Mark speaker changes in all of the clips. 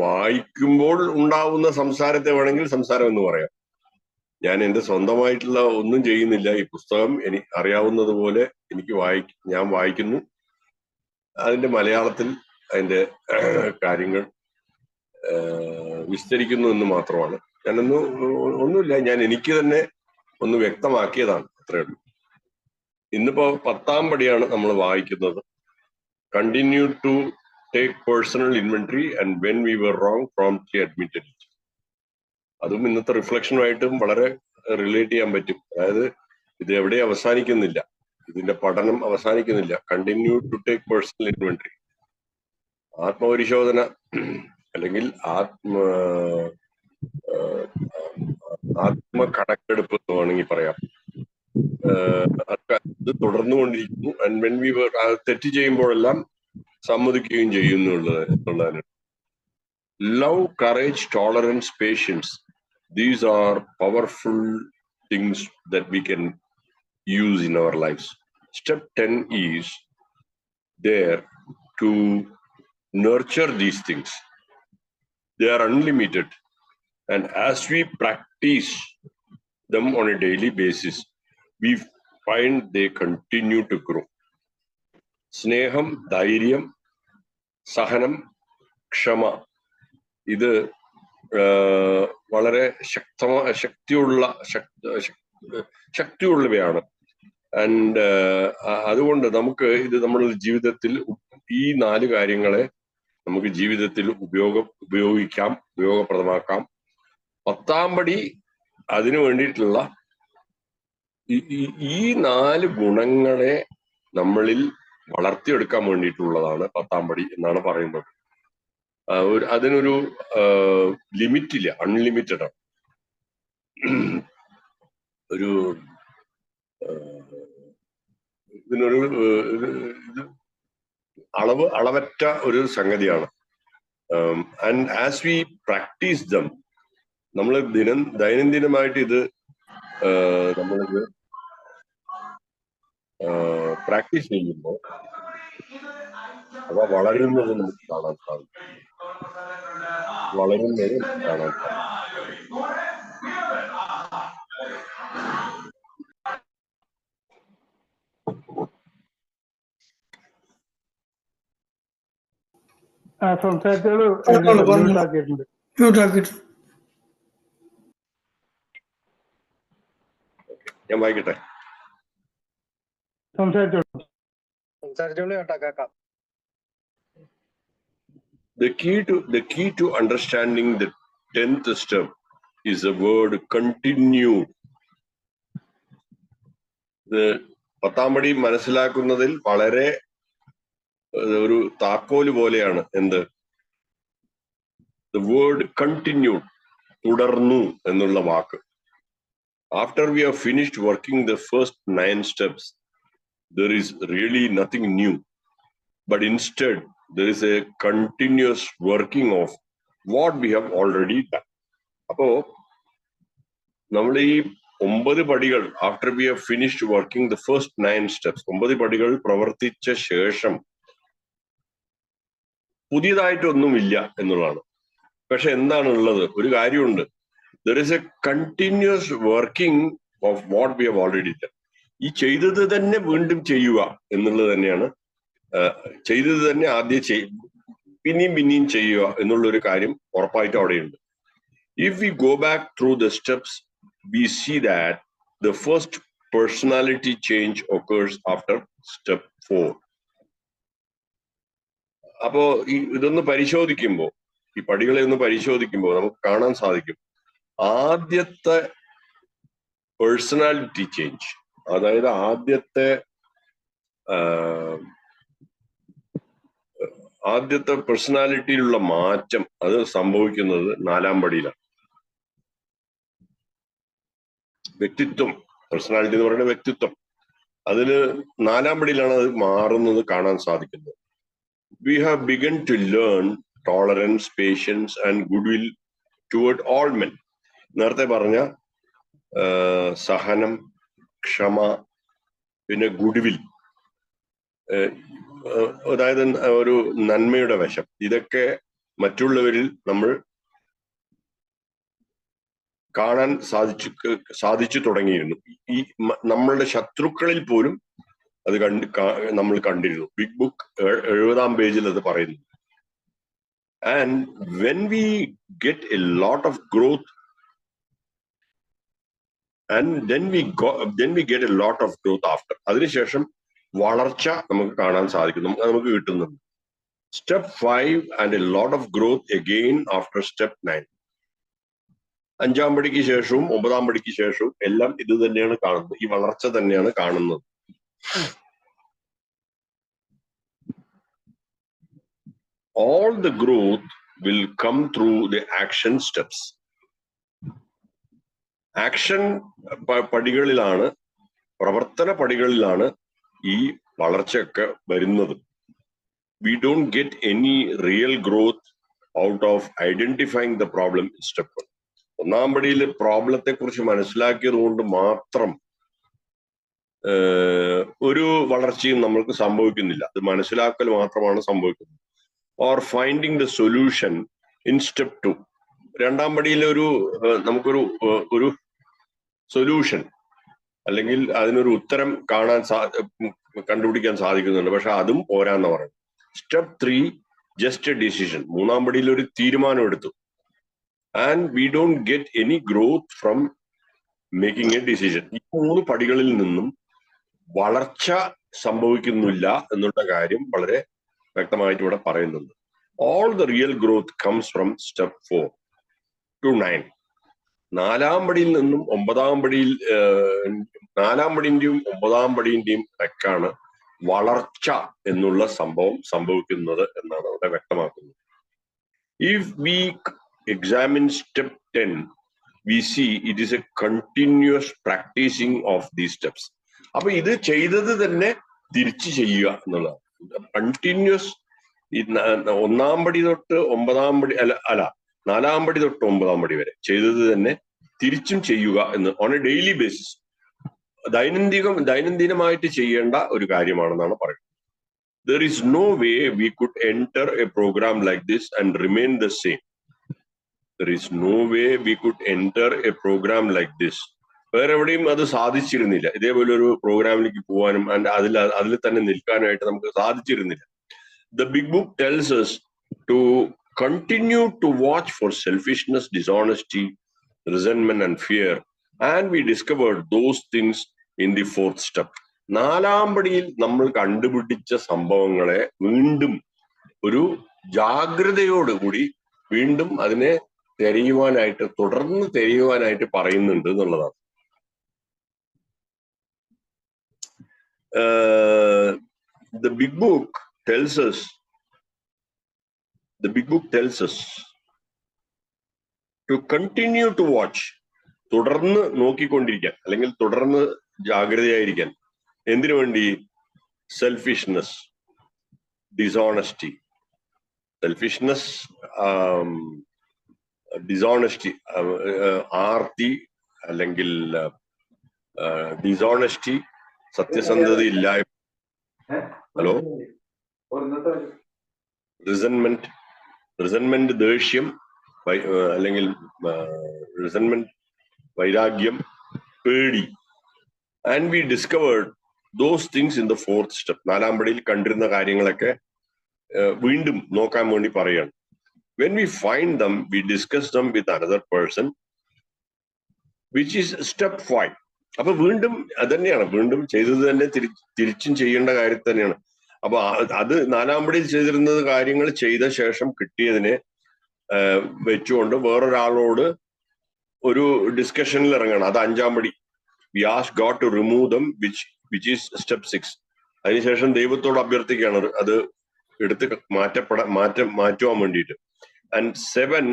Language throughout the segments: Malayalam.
Speaker 1: വായിക്കുമ്പോൾ ഉണ്ടാവുന്ന സംസാരത്തെ വേണമെങ്കിൽ സംസാരം എന്ന് പറയാം. ഞാൻ എന്റെ സ്വന്തമായിട്ടുള്ള ഒന്നും ചെയ്യുന്നില്ല. ഈ പുസ്തകം എനിക്ക് അറിയാവുന്നത് പോലെ ഞാൻ വായിക്കുന്നു. അതിന്റെ മലയാളത്തിൽ അതിന്റെ കാര്യങ്ങൾ വിസ്തരിക്കുന്നു എന്ന് മാത്രമാണ്. ഒന്നുമില്ല, ഞാൻ എനിക്ക് തന്നെ ഒന്ന് വ്യക്തമാക്കിയതാണ്, അത്രേ ഉള്ളൂ. ഇന്നിപ്പോ 10ാം പടിയാണ് നമ്മൾ വായിക്കുന്നത്. Continue to take personal inventory and when we were wrong promptly admitted it. അതും ഇന്നത്തെ റിഫ്ലക്ഷനുമായിട്ടും വളരെ റിലേറ്റ് ചെയ്യാൻ പറ്റും. അതായത് ഇത് എവിടെ അവസാനിക്കുന്നില്ല, ഇതിന്റെ പഠനം അവസാനിക്കുന്നില്ല. Continue to take personal inventory, ആത്മപരിശോധന അല്ലെങ്കിൽ ആത്മകണക്കെടുപ്പ് എന്ന് വേണമെങ്കിൽ പറയാം. അത് തുടർന്നുകൊണ്ടിരിക്കുന്നു. ആൻഡ് വെൻ വി വർ, തെറ്റ് ചെയ്യുമ്പോഴെല്ലാം സമ്മതിക്കുകയും ചെയ്യുന്നു എന്നുള്ളതാണ്. Love, courage, tolerance, patience, these are powerful things that we can use in our lives. Step 10 is there to nurture these things. They are unlimited, and as we practice them on a daily basis, we find they continue to grow. സ്നേഹം, ധൈര്യം, സഹനം, ക്ഷമ, ഇത് വളരെ ശക്തിയുള്ളവയാണ്. ആൻഡ് അതുകൊണ്ട് നമുക്ക് ഇത് നമ്മുടെ ജീവിതത്തിൽ ഈ 4 കാര്യങ്ങളെ നമുക്ക് ജീവിതത്തിൽ ഉപയോഗപ്രദമാക്കാം. 10ാം പടി അതിനു വേണ്ടിയിട്ടുള്ള ഈ 4 ഗുണങ്ങളെ നമ്മളിൽ വളർത്തിയെടുക്കാൻ വേണ്ടിയിട്ടുള്ളതാണ് 10ാം പടി എന്നാണ് പറയുന്നത്. അതിനൊരു ലിമിറ്റ് ഇല്ല, അൺലിമിറ്റഡ് ആണ്. ഇതിനൊരു അളവറ്റ ഒരു സംഗതിയാണ്. And as we practice dum, നമ്മൾ ദൈനംദിനമായിട്ട് ഇത് നമ്മളിത് പ്രാക്ടീസ് ചെയ്യുമ്പോൾ അവ വളരുന്നത് നമുക്ക് കാണാൻ സാധിക്കും. ഞാൻ വായിക്കട്ടെ. The key to understanding the 10th step is the word continue. ഇത് 10ാം പടി മനസ്സിലാക്കുന്നതിൽ വളരെ ഒരു താക്കോല് പോലെയാണ്. എന്ത്? The word continued, തുടർന്നു എന്നുള്ള വാക്ക്. After we have finished working the first 9 steps, there is really nothing new, but instead there is a continuous working of what we have already done. അപ്പോ നമ്മൾ ഈ 9 പടികൾ, after we have finished working the first 9 steps, 9 പടികൾ പ്രവർത്തിച്ച ശേഷം പുതിയതായിട്ടൊന്നുമില്ല എന്നുള്ളതാണ്. പക്ഷെ എന്താണുള്ളത്? ഒരു കാര്യമുണ്ട്. there is a continuous working of what we have already done. ഈ ചെയ്തത് തന്നെ വീണ്ടും ചെയ്യുക എന്നുള്ളത് തന്നെയാണ്. ചെയ്തത് തന്നെ ആദ്യം പിന്നെയും ചെയ്യുക എന്നുള്ളൊരു കാര്യം ഉറപ്പായിട്ടും അവിടെയുണ്ട്. If we go back through the steps, we see that the first personality change occurs after step 4. അപ്പോ ഇതൊന്ന് പരിശോധിക്കുമ്പോൾ, ഈ പടികളെ ഒന്ന് പരിശോധിക്കുമ്പോൾ നമുക്ക് കാണാൻ സാധിക്കും, ആദ്യത്തെ പേഴ്സണാലിറ്റി ചേഞ്ച്, അതായത് ആദ്യത്തെ പേഴ്സണാലിറ്റിയിലുള്ള മാറ്റം അത് സംഭവിക്കുന്നത് 4ാം പടിയിലാണ്. വ്യക്തിത്വം, പേഴ്സണാലിറ്റി എന്ന് പറയുന്ന വ്യക്തിത്വം, അതില് 4ാം പടിയിലാണ് അത് മാറുന്നത് കാണാൻ സാധിക്കുന്നത്. We have begun to learn tolerance, patience and goodwill toward all men. നേരത്തെ പറഞ്ഞ സഹനം, ക്ഷമ, പിന്നെ ഗുഡ്വിൽ, അതായത് ഒരു നന്മയുടെ വശം, ഇതൊക്കെ മറ്റുള്ളവരിൽ നമ്മൾ കാണാൻ സാധിച്ചു തുടങ്ങിയിരുന്നു. ഈ നമ്മളുടെ ശത്രുക്കളിൽ പോലും അത് നമ്മൾ കണ്ടിരുന്നു. ബിഗ് ബുക്ക് 70-ാം പേജിൽ അത് പറയുന്നു. And when we get a lot of growth, and then we get a lot of growth after. അതിനുശേഷം വളർച്ച നമുക്ക് കാണാൻ സാധിക്കും, നമുക്ക് കിട്ടുന്നുണ്ട്. Step 5 and a lot of growth again after step 9. 5-ാം പടിക്ക് ശേഷവും 9-ാം പടിക്ക് ശേഷവും എല്ലാം ഇത് തന്നെയാണ് കാണുന്നത്, ഈ വളർച്ച തന്നെയാണ് കാണുന്നത്. All the growth will come through the action steps. Action പടികളിലാണ്, പ്രവർത്തന പടികളിലാണ് ഈ വളർച്ചയൊക്കെ വരുന്നത്. We don't get any real growth out of identifying the problem in step 1. 1-ാം പടിയിൽ പ്രോബ്ലത്തെ കുറിച്ച് മനസ്സിലാക്കിയത് കൊണ്ട് മാത്രം ഒരു വളർച്ചയും നമ്മൾക്ക് സംഭവിക്കുന്നില്ല. അത് മനസ്സിലാക്കൽ മാത്രമാണ് സംഭവിക്കുന്നത്. Or finding the solution in step 2. 2-ാം പടിയിൽ നമുക്കൊരു സൊല്യൂഷൻ അല്ലെങ്കിൽ അതിനൊരു ഉത്തരം കണ്ടുപിടിക്കാൻ സാധിക്കുന്നുണ്ട്. പക്ഷെ അതും പോരാന്ന് പറയും. Step 3 just A decision. 3-ാം പടിയിൽ ഒരു തീരുമാനം എടുത്തു. And we don't get any growth from making A decision. ഈ 3 പടികളിൽ നിന്നും വളർച്ച സംഭവിക്കുന്നില്ല എന്നുള്ള കാര്യം വളരെ വ്യക്തമായിട്ട് ഇവിടെ പറയുന്നുണ്ട്. All the real growth comes from step 4 to 9. 4-ാം പടിയിൽ നിന്നും 9-ാം പടിയിൽ 4-ാം പടിന്റെയും 9-ാം പടിന്റെയും ഒക്കെയാണ് വളർച്ച എന്നുള്ള സംഭവിക്കുന്നത് എന്നാണ് അവിടെ വ്യക്തമാക്കുന്നത്. If we examine step 10, we see it is a continuous practicing of these steps. അപ്പൊ ഇത് ചെയ്തത് തന്നെ തിരിച്ചു ചെയ്യുക എന്നുള്ളതാണ്. കണ്ടിന്യൂസ്. ഈ 1-ാം പടി തൊട്ട് 9-ാം പടി അല്ല 4-ാം പടി തൊട്ട് 9-ാം പടി വരെ ചെയ്തത് തന്നെ തിരിച്ചും ചെയ്യുക എന്ന് ഓൺ എ ഡെയിലി ബേസിസ് ദൈനംദിനമായിട്ട് ചെയ്യേണ്ട ഒരു കാര്യമാണെന്നാണ് പറയുന്നത്. There is no way we could enter a program like this and remain the same. There is no way we could enter a program like this. വേറെ എവിടെയും അത് സാധിച്ചിരുന്നില്ല. ഇതേപോലെ ഒരു പ്രോഗ്രാമിലേക്ക് പോകാനും അതിൽ തന്നെ നിൽക്കാനായിട്ട് നമുക്ക് സാധിച്ചിരുന്നില്ല. The big book tells us to continue to watch for selfishness, dishonesty, resentment and fear, and we discovered those things in the 4th step. 4-ാം പടിയിൽ നമ്മൾ കണ്ടുപിടിച്ച സംഭവങ്ങളെ വീണ്ടും ഒരു ജാഗ്രതയോടുകൂടി വീണ്ടും അതിനെ തുടർന്ന് തിരയുവാനായിട്ട് പറയുന്നുണ്ട് എന്നുള്ളതാണ്. The big book tells us to continue to watch. തുടർന്ന് നോക്കിക്കൊണ്ടിരിക്കാൻ അല്ലെങ്കിൽ തുടർന്ന് ജാഗ്രതയായിരിക്കാൻ. എന്തിനു വേണ്ടി? Selfishness, dishonesty. ഡിസോണസ്റ്റി, ആർത്തി അല്ലെങ്കിൽ ഡിസോണസ്റ്റി, സത്യസന്ധത ഇല്ലായ്മ. ഹലോ, റിസന്റ്മെന്റ് ദേഷ്യം അല്ലെങ്കിൽ റിസന്റ്മെന്റ് വൈരാഗ്യം, പേടി. And we discovered those things in the 4th step. 4-ാം പടിയിൽ കണ്ടിരുന്ന കാര്യങ്ങളൊക്കെ വീണ്ടും നോക്കാൻ വേണ്ടി പറയാണ്. When we find them, we discuss them with another person, which is step 5. അപ്പൊ വീണ്ടും അത് തന്നെയാണ്, വീണ്ടും ചെയ്തത് തന്നെ തിരിച്ചും ചെയ്യേണ്ട കാര്യം തന്നെയാണ്. അപ്പൊ അത് 4-ാം പടിയിൽ ചെയ്തിരുന്നത് കാര്യങ്ങൾ ചെയ്ത ശേഷം കിട്ടിയതിനെ വെച്ചുകൊണ്ട് വേറൊരാളോട് ഒരു ഡിസ്കഷനിൽ ഇറങ്ങണം. അത് 5-ാം പടി. We ask God to remove them, which is step 6. അതിനുശേഷം ദൈവത്തോട് അഭ്യർത്ഥിക്കുകയാണ് അത് എടുത്ത് മാറ്റുവാൻ വേണ്ടിയിട്ട്. ആൻഡ് 7,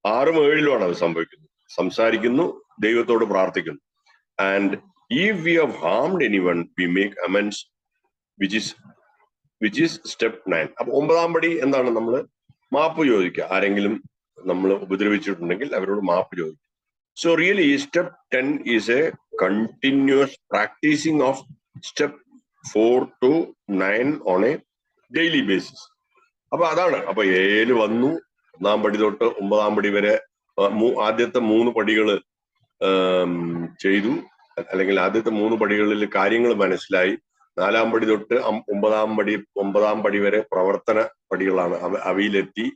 Speaker 1: 6ഉം 7ലുമാണ് അത് സംഭവിക്കുന്നത്. സംസാരിക്കുന്നു, ദൈവത്തോട് പ്രാർത്ഥിക്കുന്നു. And if we have harmed anyone, we make amends, which is step 9. അപ്പൊ 9-ാം പടി എന്താണ്? നമ്മൾ മാപ്പ് ചോദിക്കുക. ആരെങ്കിലും നമ്മൾ ഉപദ്രവിച്ചിട്ടുണ്ടെങ്കിൽ അവരോട് മാപ്പ് ചോദിക്കുക. So really step 10 is a continuous practicing of step 4 to 9 on a daily basis. അപ്പൊ അതാണ്. അപ്പൊ 7 വന്നു, 1-ാം പടി തൊട്ട് 9-ാം പടി വരെ ആദ്യത്തെ 3 പടികൾ ചെയ്തു, അല്ലെങ്കിൽ ആദ്യത്തെ 3 പടികളിൽ കാര്യങ്ങൾ മനസ്സിലായി. 4-ാം പടി തൊട്ട് 9-ാം പടി വരെ പ്രവർത്തന പടികളാണ്. അവയിലെത്തി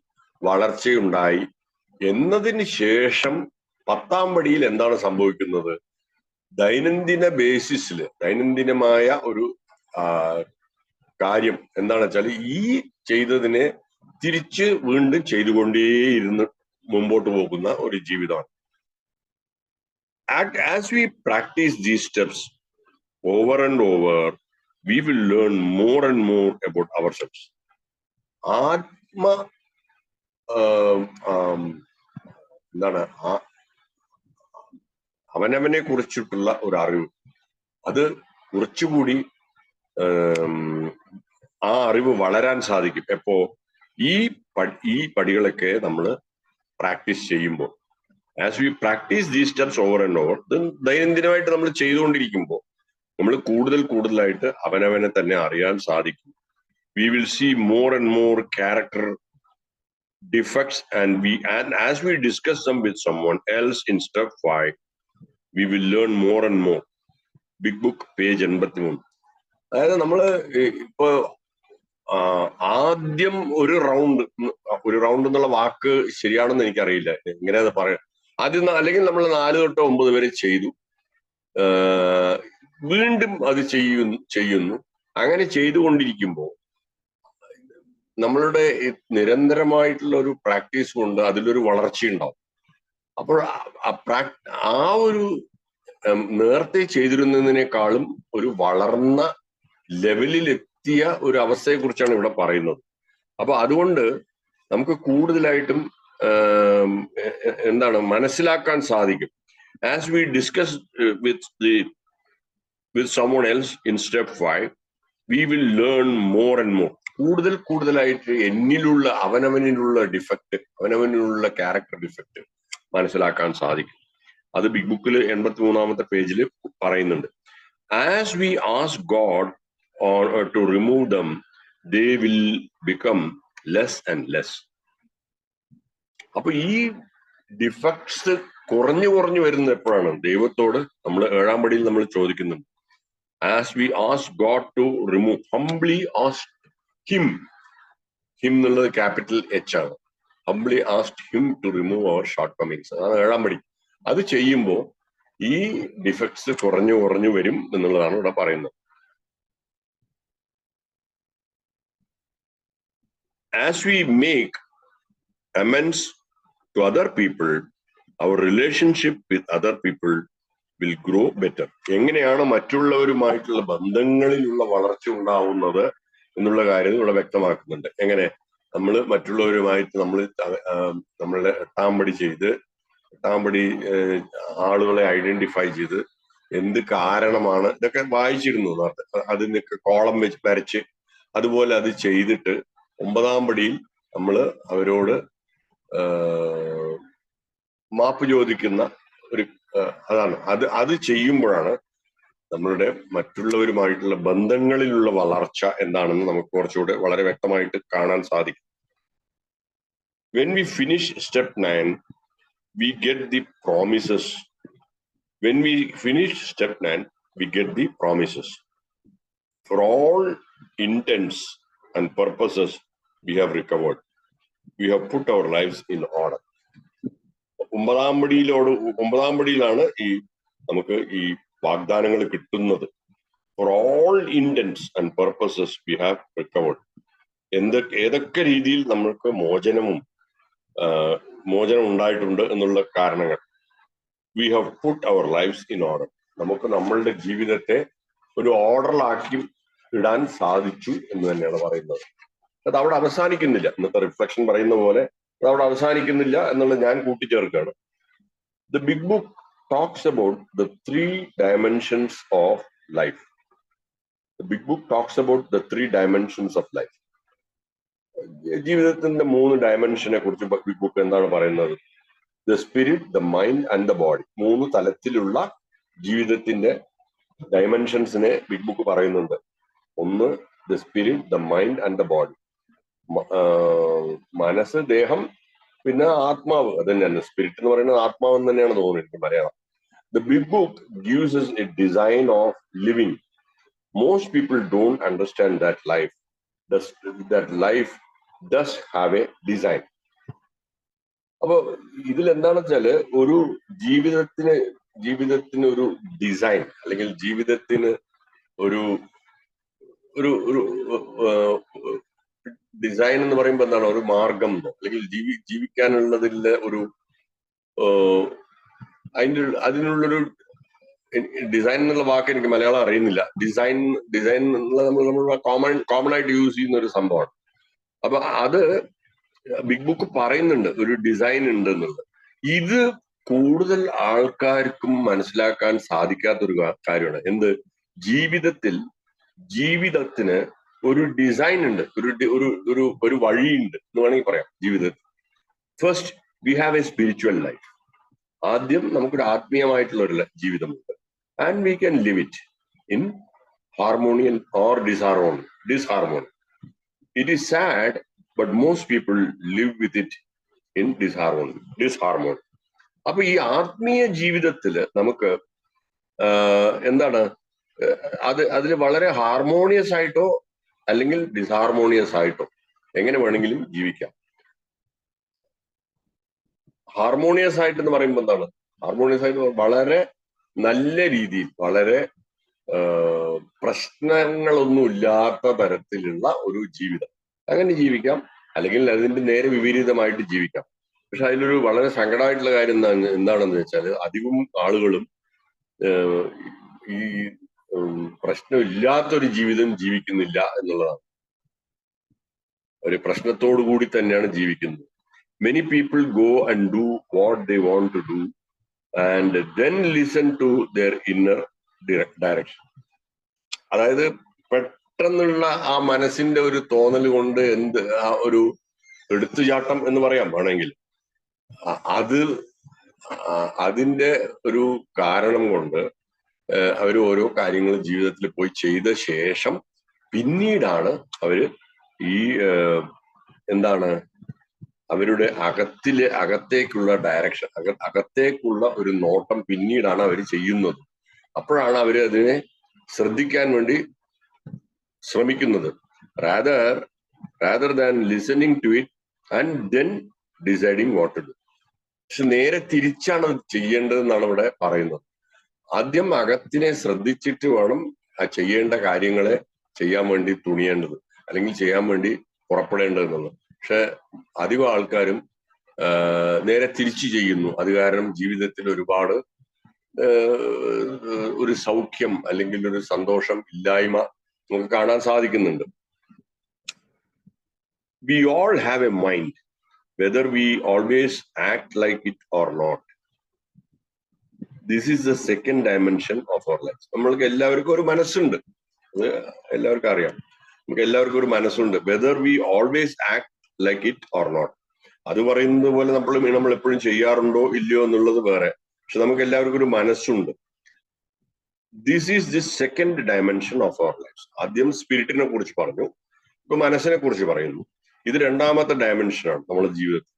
Speaker 1: വളർച്ചയുണ്ടായി എന്നതിന് ശേഷം 10-ാം പടിയിൽ എന്താണ് സംഭവിക്കുന്നത്? ദൈനംദിന ബേസിസിൽ ദൈനംദിനമായ ഒരു കാര്യം എന്താണെന്ന് വെച്ചാൽ ഈ ചെയ്തതിനെ തിരിച്ച് വീണ്ടും ചെയ്തുകൊണ്ടേയിരുന്ന് മുമ്പോട്ട് പോകുന്ന ഒരു ജീവിതമാണ്. As we practice these steps over and over, we will learn more and more about ourselves. എന്താണ് അവനവനെ കുറിച്ചിട്ടുള്ള ഒരു അറിവ്, അത് കുറച്ചുകൂടി ആ അറിവ് വളരാൻ സാധിക്കും. എപ്പോ ഈ പടികളൊക്കെ നമ്മൾ പ്രാക്ടീസ് ചെയ്യുമ്പോൾ, as we practise these steps over and over, ദൈനംദിനമായിട്ട് നമ്മൾ ചെയ്തുകൊണ്ടിരിക്കുമ്പോൾ നമ്മൾ കൂടുതലായിട്ട് അവനവനെ തന്നെ അറിയാൻ സാധിക്കും. We will see more and more character defects, and as we discuss them with someone else in step 5, we will learn more and more. Big book, page 83. അതായത് നമ്മള് ഇപ്പൊ ആദ്യം ഒരു റൗണ്ട് എന്നുള്ള വാക്ക് ശരിയാണെന്ന് എനിക്കറിയില്ല, എങ്ങനെ അത് പറയാം. ആദ്യം അല്ലെങ്കിൽ നമ്മൾ 4 തൊട്ട് 9 വരെ ചെയ്തു, വീണ്ടും അത് ചെയ്യുന്നു. അങ്ങനെ ചെയ്തുകൊണ്ടിരിക്കുമ്പോൾ നമ്മളുടെ നിരന്തരമായിട്ടുള്ള ഒരു പ്രാക്ടീസ് കൊണ്ട് അതിലൊരു വളർച്ചയുണ്ടാവും. അപ്പോൾ ആ ഒരു നേരത്തെ ചെയ്തിരുന്നതിനേക്കാളും ഒരു വളർന്ന ലെവലിൽ എത്തിയ ഒരു അവസ്ഥയെ കുറിച്ചാണ് ഇവിടെ പറയുന്നത്. അപ്പൊ അതുകൊണ്ട് നമുക്ക് കൂടുതലായിട്ടും എന്താണ് മനസ്സിലാക്കാൻ സാധിക്കും. As we discuss with someone else in step 5, we will learn more and more. കൂടുതലായിട്ട് എന്നിലുള്ള അവനവനിലുള്ള ഡിഫക്റ്റ്, അവനവനിലുള്ള ക്യാരക്ടർ ഡിഫക്റ്റ് മനസ്സിലാക്കാൻ സാധിക്കും. അത് ബിഗ് ബുക്കിൽ 83-ാമത്തെ പേജിൽ പറയുന്നുണ്ട്. As we ask God to remove them, they will become less and less. അപ്പൊ ഈ ഡിഫക്ട്സ് കുറഞ്ഞു വരുന്നത് എപ്പോഴാണ്? ദൈവത്തോട് നമ്മൾ 7-ാം പടിയിൽ നമ്മൾ ചോദിക്കുന്നുണ്ട്. As we ask God to remove, humbly ask him എന്നുള്ളത് ക്യാപിറ്റൽ H ആണ്. humbly ask him to remove our shortcomings. അതാണ് 7-ാം പടി. അത് ചെയ്യുമ്പോൾ ഈ ഡിഫക്ട്സ് കുറഞ്ഞു വരും എന്നുള്ളതാണ് ഇവിടെ പറയുന്നത്. As we make amends to other people, our relationship with other people will grow better. എങ്ങനെയാണ് മറ്റുള്ളവരുമായിട്ടുള്ള ബന്ധങ്ങളിലുള്ള വളർച്ച ഉണ്ടാവുന്നത് എന്നുള്ള കാര്യം ഇവിടെ വ്യക്തമാക്കുന്നുണ്ട്. എങ്ങനെ നമ്മൾ മറ്റുള്ളവരുമായിട്ട് നമ്മളുടെ 8-ാം പടി ചെയ്ത്, 8-ാം പടി ആളുകളെ ഐഡന്റിഫൈ ചെയ്ത് എന്ത് കാരണമാണ്, ഇതൊക്കെ വായിച്ചിരുന്നു നേരത്തെ, അതിനൊക്കെ കോളം വെച്ച് വരച്ച് അതുപോലെ അത് ചെയ്തിട്ട് 9-ാം പടിയിൽ നമ്മൾ അവരോട് മാപ്പ് ചോദിക്കുന്ന ഒരു അതാണ്. അത് ചെയ്യുമ്പോഴാണ് നമ്മളുടെ മറ്റുള്ളവരുമായിട്ടുള്ള ബന്ധങ്ങളിലുള്ള വളർച്ച എന്താണെന്ന് നമുക്ക് കുറച്ചുകൂടെ വളരെ വ്യക്തമായിട്ട് കാണാൻ സാധിക്കും. When we finish step 9, we get the promises. When we finish step 9, we get the promises. For all intents and purposes we have recovered. We have put our lives in order. 9-ാം പടിയിലാണ് നമുക്ക് ഈ വാഗ്ദാനങ്ങൾ കിട്ടുന്നത്. For all intents and purposes we have recovered. ഏതൊക്കെ രീതിയിൽ നമ്മൾക്ക് മോചനം ഉണ്ടായിട്ടുണ്ട് എന്നുള്ള കാരണങ്ങൾ. We have put our lives in order. നമുക്ക് നമ്മളുടെ ജീവിതത്തെ ഒരു ഓർഡറിലാക്കി ഇടാൻ സാധിച്ചു എന്ന് തന്നെയാണ് പറയുന്നത്. അത് അവിടെ അവസാനിക്കുന്നില്ല. ഇന്നത്തെ റിഫ്ലക്ഷൻ പറയുന്ന പോലെ അത് അവിടെ അവസാനിക്കുന്നില്ല എന്നുള്ളത് ഞാൻ കൂട്ടിച്ചേർക്കുകയാണ്. The big book talks about the 3 dimensions of life. The big book talks about the 3 dimensions of life. ജീവിതത്തിന്റെ 3 ഡയമെൻഷനെ കുറിച്ച് ബിഗ് ബുക്ക് എന്താണ് പറയുന്നത്? The spirit, the mind and the body. 3 തലത്തിലുള്ള ജീവിതത്തിന്റെ ഡയമെൻഷൻസിനെ ബിഗ് ബുക്ക് പറയുന്നുണ്ട്. ഒന്ന് the spirit, the mind and the body. മനസ്സ്, ദേഹം, പിന്നെ ആത്മാവ്. അത് തന്നെയാണ് സ്പിരിറ്റ് എന്ന് പറയുന്നത്. ആത്മാവ് എന്ന് തന്നെയാണ് തോന്നുന്നത് എനിക്ക് Malayalam. The big book gives us a design of living. Most people don't understand that life does have a design. അപ്പൊ ഇതിൽ എന്താണെന്ന് വെച്ചാല് ഒരു ജീവിതത്തിന് ഒരു ഡിസൈൻ, അല്ലെങ്കിൽ ജീവിതത്തിന് ഒരു ഒരു ഒരു ഡിസൈൻ എന്ന് പറയുമ്പോൾ എന്താണ്, ഒരു മാർഗം, അല്ലെങ്കിൽ ജീവിക്കാനുള്ളതിന്റെ ഒരു അതിനുള്ളൊരു ഡിസൈൻ എന്നുള്ള വാക്ക് എനിക്ക് മലയാളം അറിയുന്നില്ല. ഡിസൈൻ എന്നുള്ള നമ്മൾ കോമൺ ആയിട്ട് യൂസ് ചെയ്യുന്ന ഒരു സംഭവമാണ്. അപ്പൊ അത് ബിഗ് ബുക്ക് പറയുന്നുണ്ട്, ഒരു ഡിസൈൻ ഉണ്ട് എന്നുള്ളത്. ഇത് കൂടുതൽ ആൾക്കാർക്കും മനസ്സിലാക്കാൻ സാധിക്കാത്തൊരു കാര്യമാണ്. എന്ത്? ജീവിതത്തിന് ഒരു ഡിസൈൻ ഉണ്ട്, ഒരു വഴിയുണ്ട് എന്ന് വേണമെങ്കിൽ പറയാം ജീവിതത്തിൽ. First we have a spiritual life. ആദ്യം നമുക്കൊരു ആത്മീയമായിട്ടുള്ള ഒരു ജീവിതമുണ്ട്. And we can live it in harmony or disharmony. It is sad, but most people live with it in disharmony. അപ്പൊ ഈ ആത്മീയ ജീവിതത്തില് നമുക്ക് എന്താണ്, അതിൽ വളരെ ഹാർമോണിയസ് ആയിട്ടോ അല്ലെങ്കിൽ ഡിസ്ഹാർമോണിയസ് ആയിട്ടോ എങ്ങനെ വേണമെങ്കിലും ജീവിക്കാം. ഹാർമോണിയസ് ആയിട്ട് എന്ന് പറയുമ്പോൾ എന്താണ്? ഹാർമോണിയസ് ആയിട്ട് വളരെ നല്ല രീതിയിൽ, വളരെ പ്രശ്നങ്ങളൊന്നും ഇല്ലാത്ത തരത്തിലുള്ള ഒരു ജീവിതം, അങ്ങനെ ജീവിക്കാം. അല്ലെങ്കിൽ അതിന്റെ നേരെ വിപരീതമായിട്ട് ജീവിക്കാം. പക്ഷെ അതിലൊരു വളരെ സങ്കടമായിട്ടുള്ള കാര്യം എന്താണെന്ന് വെച്ചാൽ, അധികം ആളുകളും ഈ പ്രശ്നമില്ലാത്തൊരു ജീവിതം ജീവിക്കുന്നില്ല എന്നുള്ളതാണ്. ഒരു പ്രശ്നത്തോടു കൂടി തന്നെയാണ് ജീവിക്കുന്നത്. Many people go and do what they want to do and then listen to their inner direction. അതായത് പെട്ടെന്നുള്ള ആ മനസ്സിന്റെ ഒരു തോന്നൽ കൊണ്ട് ഒരു എടുത്തുചാട്ടം എന്ന് പറയാം വേണമെങ്കിൽ, അതിന്റെ ഒരു കാരണം കൊണ്ട് അവർ ഓരോ കാര്യങ്ങൾ ജീവിതത്തിൽ പോയി ചെയ്ത ശേഷം പിന്നീടാണ് അവര് ഈ എന്താണ്, അവരുടെ അകത്തേക്കുള്ള ഡയറക്ഷൻ, അകത്തേക്കുള്ള ഒരു നോട്ടം പിന്നീടാണ് അവർ ചെയ്യുന്നത്. അപ്പോഴാണ് അവർ അതിനെ ശ്രദ്ധിക്കാൻ വേണ്ടി ശ്രമിക്കുന്നത്. rather than listening to it and then deciding what to do. പക്ഷെ നേരെ തിരിച്ചാണ് ചെയ്യേണ്ടതെന്നാണ് ഇവിടെ പറയുന്നത്. ആദ്യം അകത്തിനെ ശ്രദ്ധിച്ചിട്ട് വേണം ആ ചെയ്യേണ്ട കാര്യങ്ങളെ ചെയ്യാൻ വേണ്ടി തുണിയേണ്ടത്, അല്ലെങ്കിൽ ചെയ്യാൻ വേണ്ടി പുറപ്പെടേണ്ടതെന്നുള്ളത്. പക്ഷെ അധികം ആൾക്കാരും നേരെ തിരിച്ചു ചെയ്യുന്നു. അത് കാരണം ജീവിതത്തിൽ ഒരുപാട് ഒരു സൗഖ്യം അല്ലെങ്കിൽ ഒരു സന്തോഷം ഇല്ലായ്മ നമുക്ക് കാണാൻ സാധിക്കുന്നുണ്ട്. We all have a mind, whether we always act like it or not. This is the second dimension of our life. നമ്മൾക്ക് എല്ലാവർക്കും ഒരു മനസ്സുണ്ട്, അത് എല്ലാവർക്കും അറിയാം. നമുക്ക് എല്ലാവർക്കും ഒരു മനസ്സുണ്ട്. Whether we always act like it or not. അത് പറയുന്നത് പോലെ നമ്മൾ എപ്പോഴും ചെയ്യാറുണ്ടോ ഇല്ലയോ എന്നുള്ളത് വേറെ. പക്ഷെ നമുക്ക് എല്ലാവർക്കും ഒരു മനസ്സുണ്ട്. This is the second dimension of our life. ആദ്യം സ്പിരിറ്റിനെ കുറിച്ച് പറഞ്ഞു, ഇപ്പൊ മനസ്സിനെ കുറിച്ച് പറയുന്നു. ഇത് രണ്ടാമത്തെ ഡയമെൻഷനാണ് നമ്മുടെ ജീവിതത്തിൽ.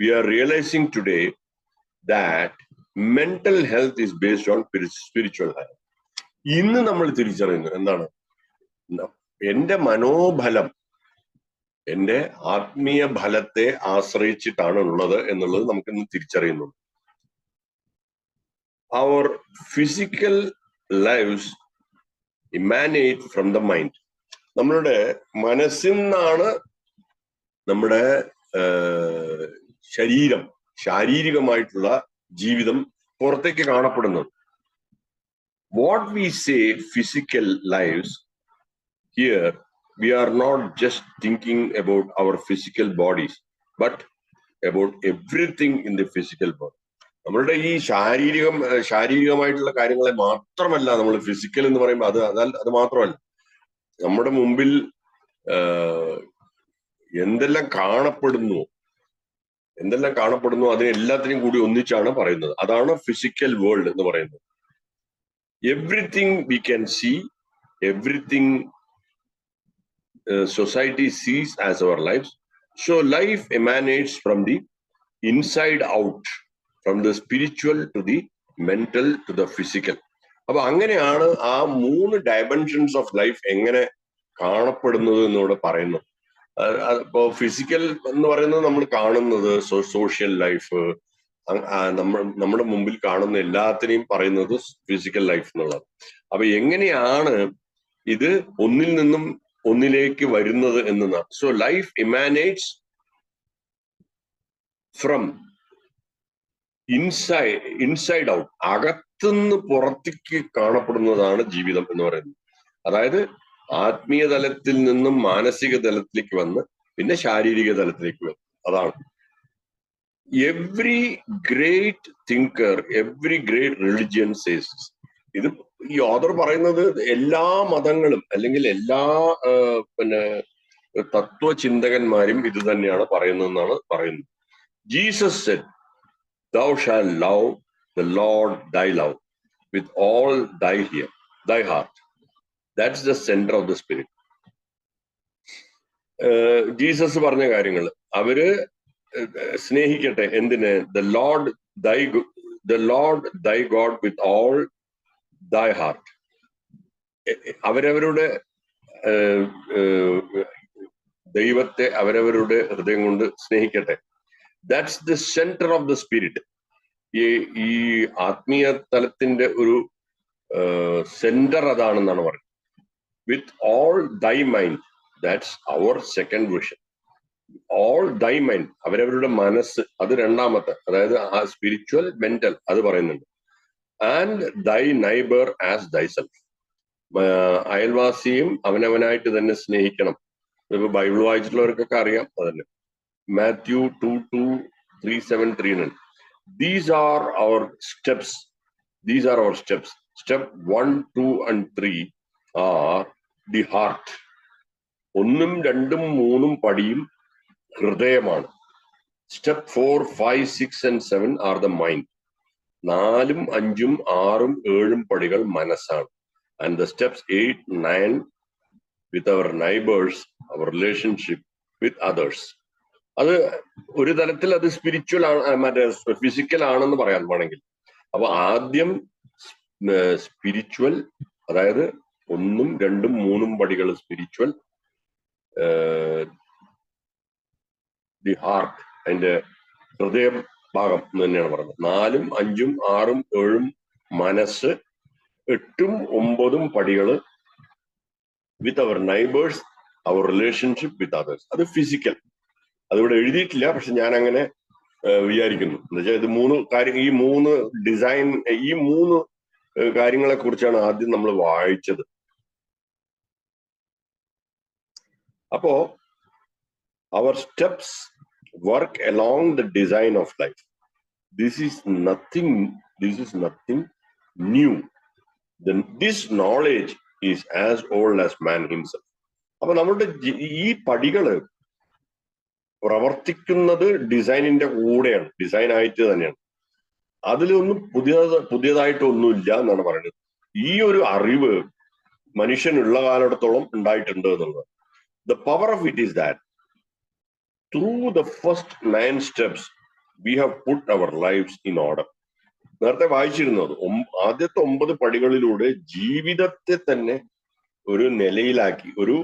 Speaker 1: We are realising today that mental health is based on spiritual health. ഇന്ന് നമ്മൾ തിരിച്ചറിയുന്നു എന്താണ്, എന്റെ മനോബലം എന്റെ ആത്മീയ ഫലത്തെ ആശ്രയിച്ചിട്ടാണ് ഉള്ളത് എന്നുള്ളത് നമുക്കിന്ന് തിരിച്ചറിയുന്നു. Our physical lives emanate from the mind. നമ്മളുടെ മനസ്സിൽ നിന്നാണ് നമ്മുടെ ശാരീരികമായിട്ടുള്ള ജീവിതം പുറത്തേക്ക് കാണപ്പെടുന്നത്. What we say physical lives here, we are not just thinking about our physical bodies, but about everything in the physical body. നമ്മളുടെ ഈ ശാരീരികമായിട്ടുള്ള കാര്യങ്ങളെ മാത്രമല്ല നമ്മൾ ഫിസിക്കൽ എന്ന് പറയുമ്പോൾ അത് മാത്രമല്ല. നമ്മുടെ മുമ്പിൽ എന്തെല്ലാം കാണപ്പെടുന്നു അതിനെ എല്ലാത്തിനും കൂടി ഒന്നിച്ചാണ് പറയുന്നത്. അതാണ് ഫിസിക്കൽ വേൾഡ് എന്ന് പറയുന്നത്. Everything we can see, everything society sees as our lives. So life emanates from the inside out, from the spiritual to the mental to the physical. അപ്പൊ അങ്ങനെയാണ് ആ 3 ഡയമെൻഷൻസ് ഓഫ് ലൈഫ് എങ്ങനെ കാണപ്പെടുന്നത് എന്നിവിടെ പറയുന്നു. ഇപ്പോ ഫിസിക്കൽ എന്ന് പറയുന്നത് നമ്മൾ കാണുന്നത് സോഷ്യൽ ലൈഫ്, നമ്മുടെ മുമ്പിൽ കാണുന്ന എല്ലാത്തിനെയും പറയുന്നത് ഫിസിക്കൽ ലൈഫ് എന്നുള്ളത്. അപ്പൊ എങ്ങനെയാണ് ഇത് ഒന്നിൽ നിന്നും ഒന്നിലേക്ക് വരുന്നത് എന്നതാണ്. So life emanates from inside out, അകത്തുനിന്ന് പുറത്തേക്ക് കാണപ്പെടുന്നതാണ് ജീവിതം എന്ന് പറയുന്നത്. അതായത് ആത്മീയ തലത്തിൽ നിന്നും മാനസിക തലത്തിലേക്ക് വന്ന് പിന്നെ ശാരീരിക തലത്തിലേക്ക് വന്നു. അതാണ് every great thinker, every great religion says. ഇത് ഈ ഓഥർ പറയുന്നത് എല്ലാ മതങ്ങളും അല്ലെങ്കിൽ എല്ലാ തത്വചിന്തകന്മാരും ഇത് തന്നെയാണ് പറയുന്നതെന്നാണ് പറയുന്നത്. Jesus Z, "Thou shalt love the Lord thy love with all thy heart." That's the center of the spirit. Jesus പറഞ്ഞ കാര്യങ്ങൾ അവര് സ്നേഹിക്കട്ടെ. എന്തിന്? The Lord thy God with all thy heart. അവരവരുടെ ദൈവത്തെ അവരവരുടെ ഹൃദയം കൊണ്ട് സ്നേഹിക്കട്ടെ. That's the centre of the spirit. ഈ ആത്മീയ തലത്തിന്റെ ഒരു സെന്റർ അതാണെന്നാണ് പറയുന്നത്. With all thy mind, that's our second vision. All thy mind, അവരവരുടെ മനസ്സ്, അത് രണ്ടാമത്തെ, അതായത് ആ സ്പിരിച്വൽ മെന്റൽ അത് പറയുന്നുണ്ട്. ആൻഡ് ദൈ നൈബർ ആസ് ദൈ സെൽഫ്, അയൽവാസിയും അവനവനായിട്ട് തന്നെ സ്നേഹിക്കണം. ഇപ്പൊ ബൈബിൾ വായിച്ചിട്ടുള്ളവർക്കൊക്കെ അറിയാം അതന്നെ. Mathew 2:3-7-9. These are our steps. Step 1, 2 and 3 are the heart. 1, 2, 3 പടിയും ഹൃദയമാണ്. Step 4, 5, 6 and 7 are the mind. 4, 5, 6, 7 പടികൾ മനസ്സാണ്. And the steps 8, 9 with our neighbors, our relationship with others. അത് ഒരു തലത്തിൽ അത് സ്പിരിച്വൽ ആണ്, മറ്റേ ഫിസിക്കൽ ആണെന്ന് പറയാൻ വേണമെങ്കിൽ. അപ്പൊ ആദ്യം സ്പിരിച്വൽ, അതായത് 1, 2, 3 പടികൾ സ്പിരിച്വൽ, ദി ഹാർട്ട്, അതിന്റെ ഹൃദയ ഭാഗം എന്ന് തന്നെയാണ് പറയുന്നത്. 4, 5, 6, 7 മനസ്സ്, 8, 9 പടികള് with our neighbours, our relationship with others. അത് ഫിസിക്കൽ. അതിവിടെ എഴുതിയിട്ടില്ല, പക്ഷെ ഞാൻ അങ്ങനെ വിചാരിക്കുന്നു. എന്നുവെച്ചാൽ ഇത് 3 കാര്യം, ഈ 3 ഡിസൈൻ, ഈ 3 കാര്യങ്ങളെ കുറിച്ചാണ് ആദ്യം നമ്മൾ വായിച്ചത്. അപ്പോ our steps work along the design of life. This is nothing new. This knowledge is as old as man himself. അപ്പൊ നമ്മുടെ ഈ പടികള് പ്രവർത്തിക്കുന്നത് ഡിസൈനിന്റെ കൂടെയാണ്, ഡിസൈൻ ആയിട്ട് തന്നെയാണ്. അതിലൊന്നും പുതിയതായിട്ടൊന്നുമില്ല എന്നാണ് പറയുന്നത്. ഈ ഒരു അറിവ് മനുഷ്യനുള്ള കാലത്തോളം ഉണ്ടായിട്ടുണ്ട് എന്നുള്ളത്. The power of it is that through the first 9 steps we have put our lives in order. നേരത്തെ വായിച്ചിരുന്നത് ആദ്യത്തെ 9 പടികളിലൂടെ ജീവിതത്തെ തന്നെ ഒരു നിലയിലാക്കി, ഒരു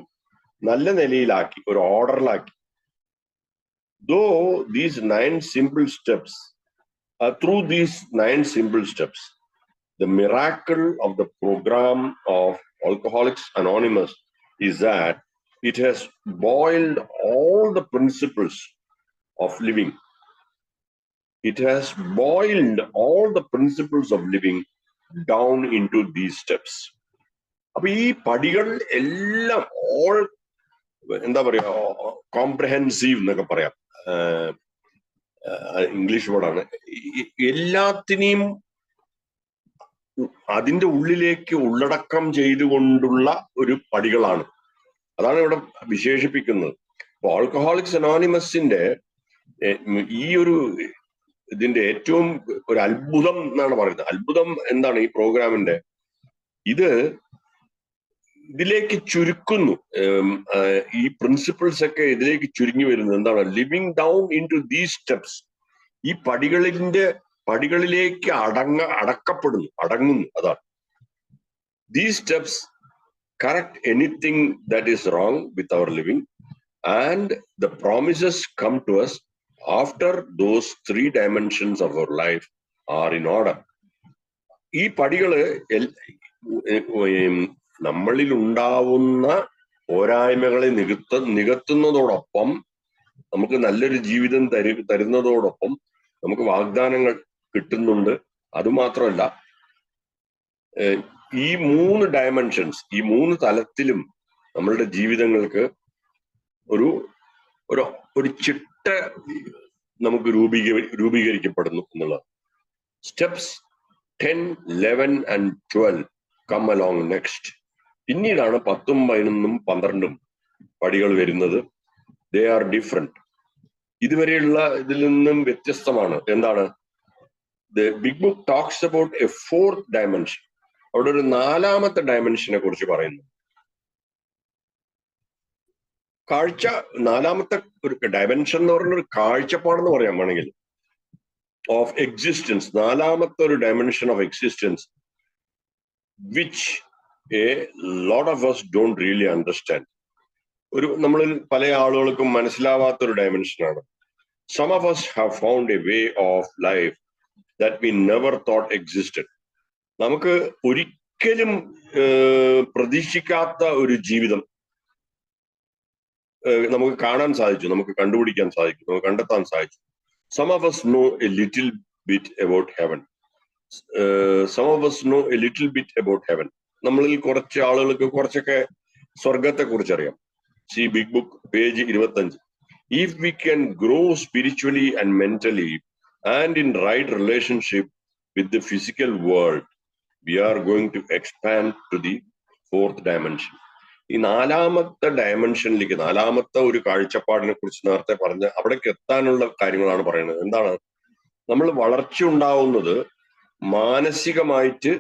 Speaker 1: നല്ല നിലയിലാക്കി, ഒരു ഓർഡറിലാക്കി. Though these 9 simple steps, through these 9 simple steps, the miracle of the program of Alcoholics Anonymous is that it has boiled all the principles of living. It has boiled all the principles of living down into these steps. അപ്പൊ ഈ പടികൾ എല്ലാം ഓൾ എന്താ പറയാ, കോംപ്രഹെൻസീവ് എന്നൊക്കെ പറയാം, ഇംഗ്ലീഷ് വേർഡാണ്. എല്ലാത്തിനെയും അതിന്റെ ഉള്ളിലേക്ക് ഉള്ളടക്കം ചെയ്തുകൊണ്ടുള്ള ഒരു പടികളാണ്. അതാണ് ഇവിടെ വിശേഷിപ്പിക്കുന്നത്. അപ്പൊ ആൽക്കഹോളിക്സ് അനോണിമസിന്റെ ഈ ഒരു ഇതിന്റെ ഏറ്റവും ഒരു അത്ഭുതം എന്നാണ് പറയുന്നത്. അത്ഭുതം എന്താണ് ഈ പ്രോഗ്രാമിന്റെ? ഇത് ഇതിലേക്ക് ചുരുക്കുന്നു. ഈ പ്രിൻസിപ്പിൾസ് ഒക്കെ ഇതിലേക്ക് ചുരുങ്ങി വരുന്നത് എന്താണ്? Living down into these steps. ഈ പടികളിലേക്ക് അടങ്ങുന്നു. അതാണ്. These steps correct anything that is wrong with our living, and the promises come to us after those 3 dimensions of our life are in order. ഈ പടികള് നമ്മളിൽ ഉണ്ടാവുന്ന പോരായ്മകളെ നികത്തുന്നതോടൊപ്പം നമുക്ക് നല്ലൊരു ജീവിതം തരുന്നതോടൊപ്പം നമുക്ക് വാഗ്ദാനങ്ങൾ കിട്ടുന്നുണ്ട്. അതുമാത്രമല്ല, ഈ 3 ഡയമെൻഷൻസ്, ഈ 3 തലത്തിലും നമ്മളുടെ ജീവിതങ്ങൾക്ക് ഒരു ചിട്ട നമുക്ക് രൂപീകരിക്കപ്പെടുന്നു എന്നുള്ളത്. Steps 10, 11 and 12 come along next. പിന്നീടാണ് 10, 11, 12 പടികൾ വരുന്നത്. They are different. ഇതുവരെയുള്ള ഇതിൽ നിന്നും വ്യത്യസ്തമാണ്. എന്താണ്? The big book talks about a 4th dimension. അവിടെ ഒരു 4ാമത്തെ ഡയമെൻഷനെ കുറിച്ച് പറയുന്നു. 4ാമത്തെ ഒരു ഡയമെൻഷൻ എന്ന് പറഞ്ഞ ഒരു കാഴ്ചപ്പാടെന്ന് പറയാൻ വേണമെങ്കിൽ ഓഫ് എക്സിസ്റ്റൻസ്. 4ാമത്തെ ഒരു dimension of existence which a lot of us don't really understand. നമ്മളിൽ പല ആളുകൾക്കും മനസ്സിലാവാത്തൊരു ഡയമെൻഷനാണ്. Some of us have found a way of life that we never thought existed. നമുക്ക് ഒരിക്കലും പ്രതീക്ഷിക്കാത്ത ഒരു ജീവിതം നമുക്ക് കാണാൻ സാധിച്ചു, നമുക്ക് കണ്ടുപിടിക്കാൻ സാധിക്കും, നമുക്ക് കണ്ടെത്താൻ സാധിച്ചു. Some of us know a little bit about heaven. Some of us know a little bit about heaven. നമ്മളിൽ കുറച്ച് ആളുകൾക്ക് കുറച്ചൊക്കെ സ്വർഗത്തെ കുറിച്ച് അറിയാം. See Big Book, page 25. If we can grow spiritually and mentally and in right relationship with the physical world, we are going to expand to the 4th dimension. ഈ 4ാമത്തെ ഡയമെൻഷനിലേക്ക്, 4ാമത്തെ ഒരു കാഴ്ചപ്പാടിനെ കുറിച്ച് നേരത്തെ പറഞ്ഞ അവിടേക്ക് എത്താനുള്ള കാര്യങ്ങളാണ് പറയുന്നത്. എന്താണ്? നമ്മൾ വളർച്ച ഉണ്ടാവുന്നത് മാനസികമായിട്ട്,